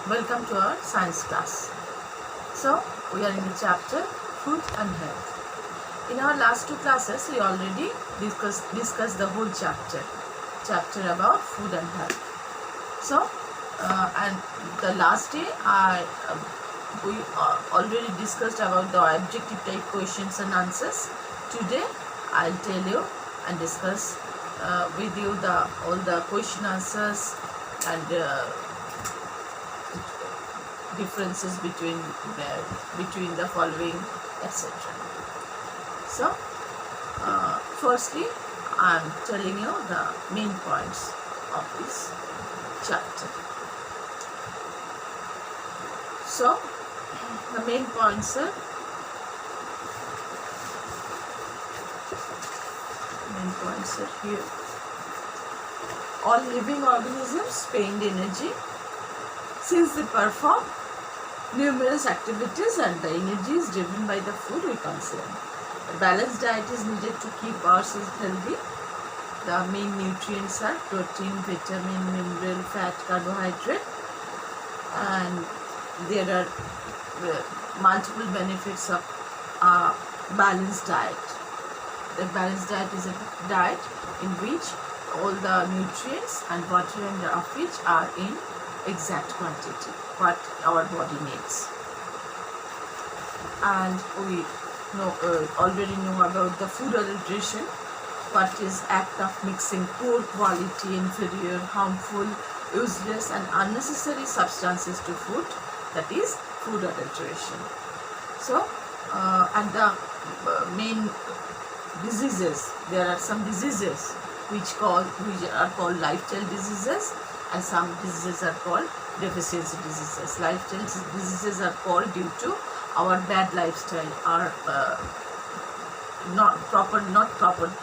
Welcome to our science class. So, we are in the chapter Food and Health. In our last two classes, we already discussed the whole chapter about food and health. So, and the last day, we already discussed about the objective type questions and answers. Today, I'll tell you and discuss with you all the question answers and differences between the following, etc. So, firstly, I am telling you the main points of this chapter. So, the main points are here. All living organisms spend energy since they perform numerous activities, and the energy is driven by the food we consume. A balanced diet is needed to keep ourselves healthy. The main nutrients are protein, vitamin, mineral, fat, carbohydrate, and there are multiple benefits of a balanced diet. The balanced diet is a diet in which all the nutrients and water of which are in exact quantity what our body needs. And we already know about the food adulteration, what is act of mixing poor quality, inferior, harmful, useless and unnecessary substances to food, that is food adulteration. So and the main diseases, there are some diseases which are called lifestyle diseases, and some diseases are called deficiency diseases. Lifestyle diseases are called due to our bad lifestyle, our not proper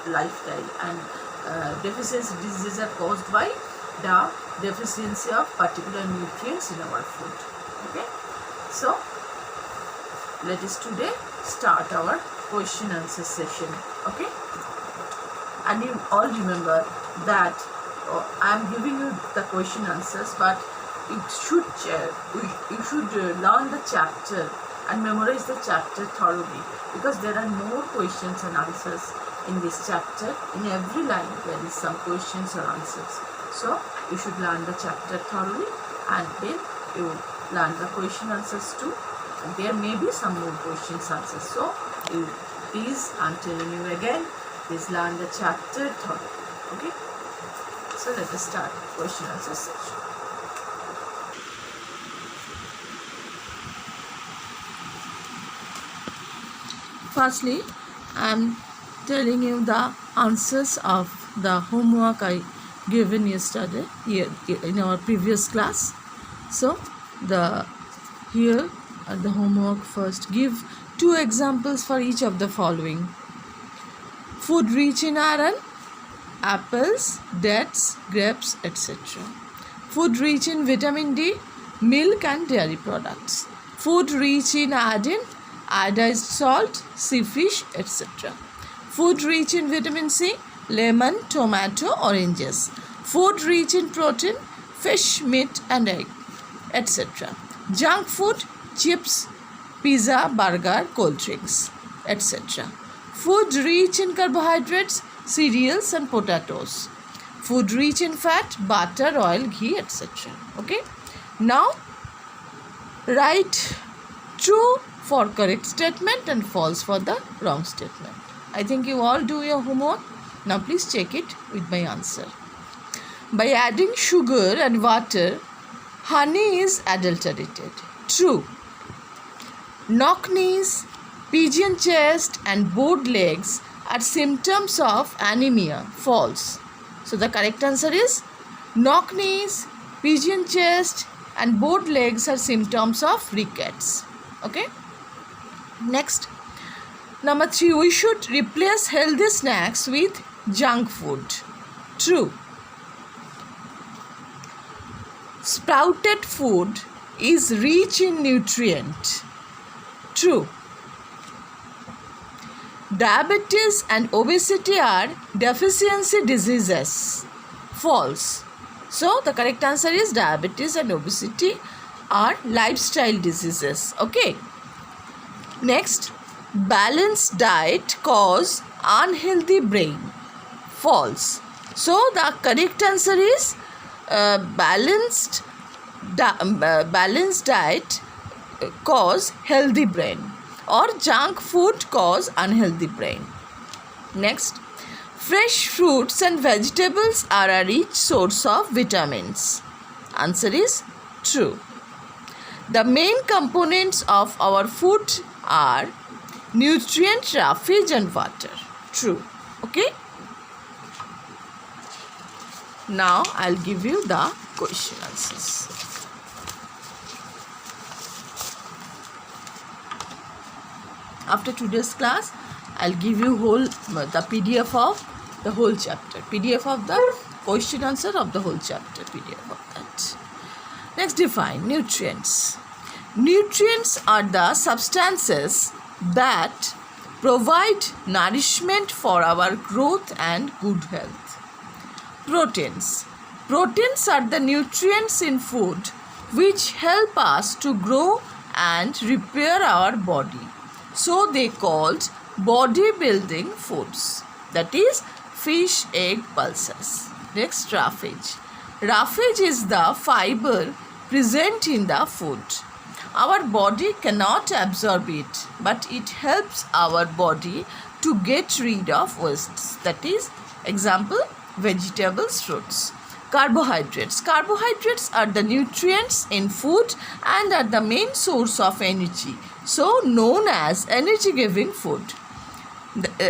lifestyle, and deficiency diseases are caused by the deficiency of particular nutrients in our food. Okay, so let us today start our question answer session. Okay, and you all remember that I am giving you the question answers, but you should learn the chapter and memorize the chapter thoroughly, because there are more questions and answers in this chapter. In every line there is some questions or answers. So you should learn the chapter thoroughly, and then you learn the question answers too. And there may be some more questions answers. So please, I am telling you again, please learn the chapter thoroughly. Okay. So let us start question answer session. Firstly, I am telling you the answers of the homework I given yesterday in our previous class. So here the homework first, give 2 examples for each of the following: food rich in iron, apples, dates, grapes, etc. Food rich in vitamin D, milk and dairy products. Food rich in iodine, iodized salt, sea fish, etc. Food rich in vitamin C, lemon, tomato, oranges. Food rich in protein, fish, meat and egg, etc. Junk food, chips, pizza, burger, cold drinks, etc. Food rich in carbohydrates, cereals and potatoes. Food rich in fat, butter, oil, ghee, etc. Okay. Now write true for correct statement and false for the wrong statement. I think you all do your homework. Now please check it with my answer. By adding sugar and water, honey is adulterated. True. Knock knees, pigeon chest and bowed legs are symptoms of anemia. False. So the correct answer is knock knees, pigeon chest and bowed legs are symptoms of rickets. Okay. Next, number 3, we should replace healthy snacks with junk food. True. Sprouted food is rich in nutrient. True. Diabetes and obesity are deficiency diseases. False. So the correct answer is diabetes and obesity are lifestyle diseases. Okay. Next, balanced diet cause unhealthy brain. False. So the correct answer is balanced diet cause healthy brain, or junk food cause unhealthy brain. Next, fresh fruits and vegetables are a rich source of vitamins. Answer is true. The main components of our food are nutrient, roughage and water. True. Okay. Now I'll give you the question answers. After today's class, I'll give you the PDF of the whole chapter. PDF of the question answer of the whole chapter. PDF of that. Next, define nutrients. Nutrients are the substances that provide nourishment for our growth and good health. Proteins. Proteins are the nutrients in food which help us to grow and repair our body. So they called bodybuilding foods. That is fish, egg, pulses. Next, roughage. Roughage is the fiber present in the food. Our body cannot absorb it, but it helps our body to get rid of wastes. That is, example, vegetables, fruits. Carbohydrates. Carbohydrates are the nutrients in food and are the main source of energy, so known as energy giving food.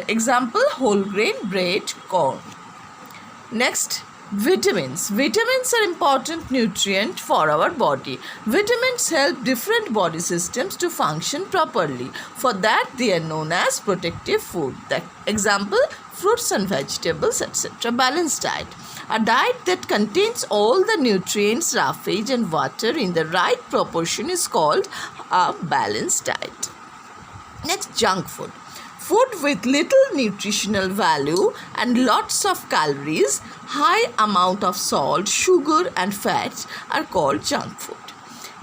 Example, whole grain, bread, corn. Next, vitamins. Vitamins are important nutrient for our body. Vitamins help different body systems to function properly. For that, they are known as protective food. Example, fruits and vegetables, etc. Balanced diet. A diet that contains all the nutrients, roughage and water in the right proportion is called a balanced diet. Next, junk food. Food with little nutritional value and lots of calories, high amount of salt, sugar and fats are called junk food.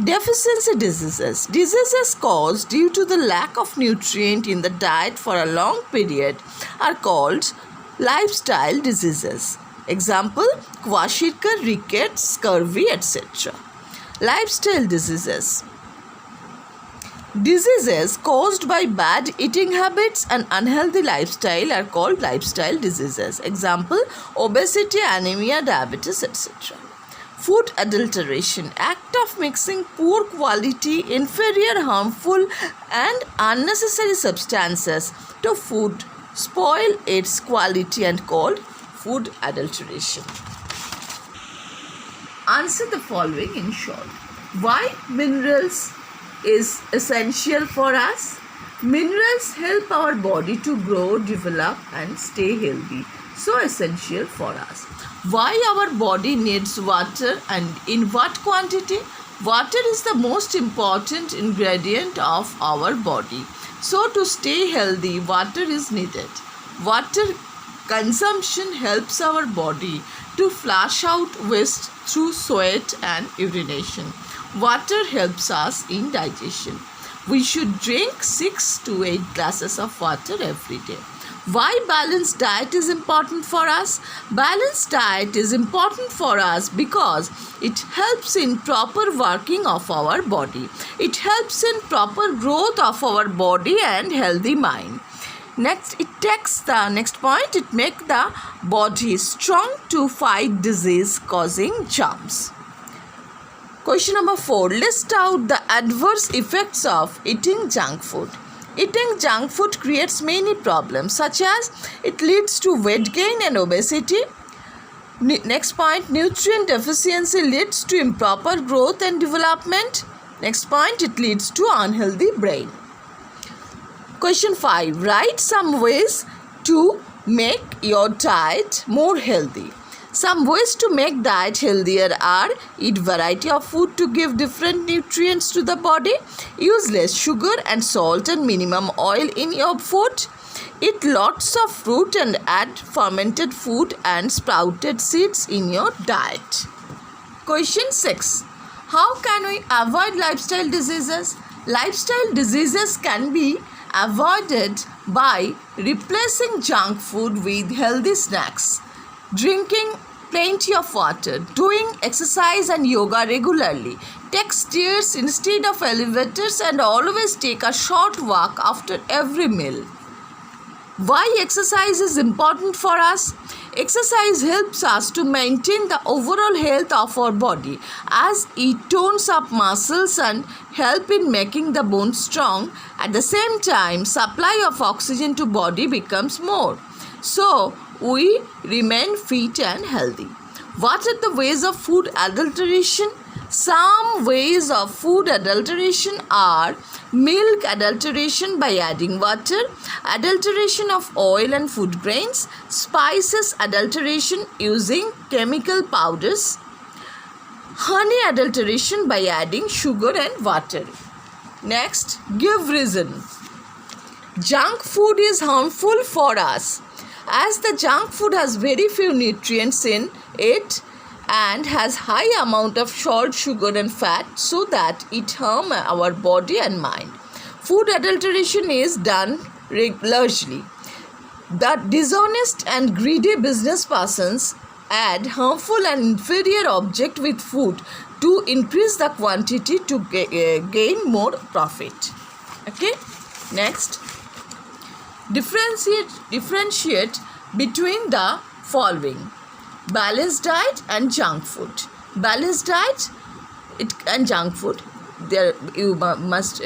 Deficiency diseases. Diseases caused due to the lack of nutrient in the diet for a long period are called lifestyle diseases. Example, kwashiorkor, rickets, scurvy, etc. Lifestyle diseases. Diseases caused by bad eating habits and unhealthy lifestyle are called lifestyle diseases. Example, obesity, anemia, diabetes, etc. Food adulteration. Act of mixing poor quality, inferior, harmful and unnecessary substances to food spoil its quality and called food adulteration. Answer the following in short. Why minerals is essential for us? Minerals help our body to grow, develop and stay healthy. So essential for us. Why our body needs water and in what quantity? Water is the most important ingredient of our body. So to stay healthy, water is needed. Water consumption helps our body to flush out waste through sweat and urination. Water helps us in digestion. We should drink 6 to 8 glasses of water every day. Why balanced diet is important for us? Balanced diet is important for us because it helps in proper working of our body. It helps in proper growth of our body and healthy mind. Next, it takes the next point, it makes the body strong to fight disease causing germs. Question number 4. List out the adverse effects of eating junk food. Eating junk food creates many problems such as it leads to weight gain and obesity. Next point, nutrient deficiency leads to improper growth and development. Next point, it leads to unhealthy brain. Question 5. Write some ways to make your diet more healthy. Some ways to make diet healthier are: eat variety of food to give different nutrients to the body, use less sugar and salt and minimum oil in your food, eat lots of fruit and add fermented food and sprouted seeds in your diet. Question 6. How can we avoid lifestyle diseases? Lifestyle diseases can be avoided by replacing junk food with healthy snacks, drinking plenty of water, doing exercise and yoga regularly, take stairs instead of elevators, and always take a short walk after every meal. Why exercise is important for us? Exercise helps us to maintain the overall health of our body as it tones up muscles and help in making the bones strong. At the same time, supply of oxygen to body becomes more. So, we remain fit and healthy. What are the ways of food adulteration? Some ways of food adulteration are milk adulteration by adding water, adulteration of oil and food grains, spices adulteration using chemical powders, honey adulteration by adding sugar and water. Next, give reason. Junk food is harmful for us as the junk food has very few nutrients in it and has high amount of salt, sugar and fat, so that it harm our body and mind. Food adulteration is done largely. The dishonest and greedy business persons add harmful and inferior object with food to increase the quantity to gain more profit. Okay, next, differentiate between the following: balanced diet and junk food. Balanced diet and junk food, there you must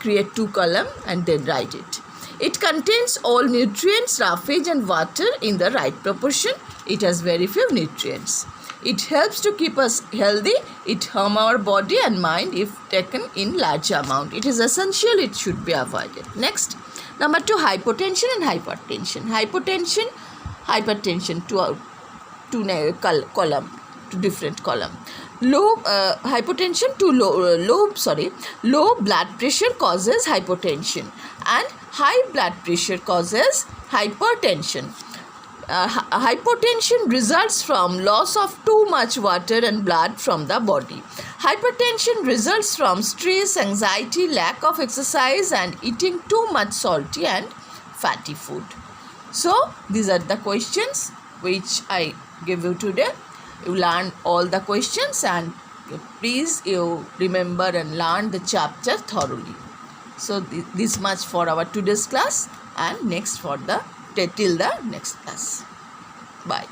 create 2 columns and then write it. It contains all nutrients, roughage and water in the right proportion. It has very few nutrients. It helps to keep us healthy. It harm our body and mind if taken in large amount. It is essential. It should be avoided. Next, number 2, hypotension and hypertension. Hypertension to different column. Hypotension to low blood pressure causes hypotension, and high blood pressure causes hypertension. Hypotension results from loss of too much water and blood from the body. Hypertension results from stress, anxiety, lack of exercise and eating too much salty and fatty food. So these are the questions which I give you today. You learn all the questions and please you remember and learn the chapter thoroughly. So this much for our today's class, and next for the till the next class. Bye.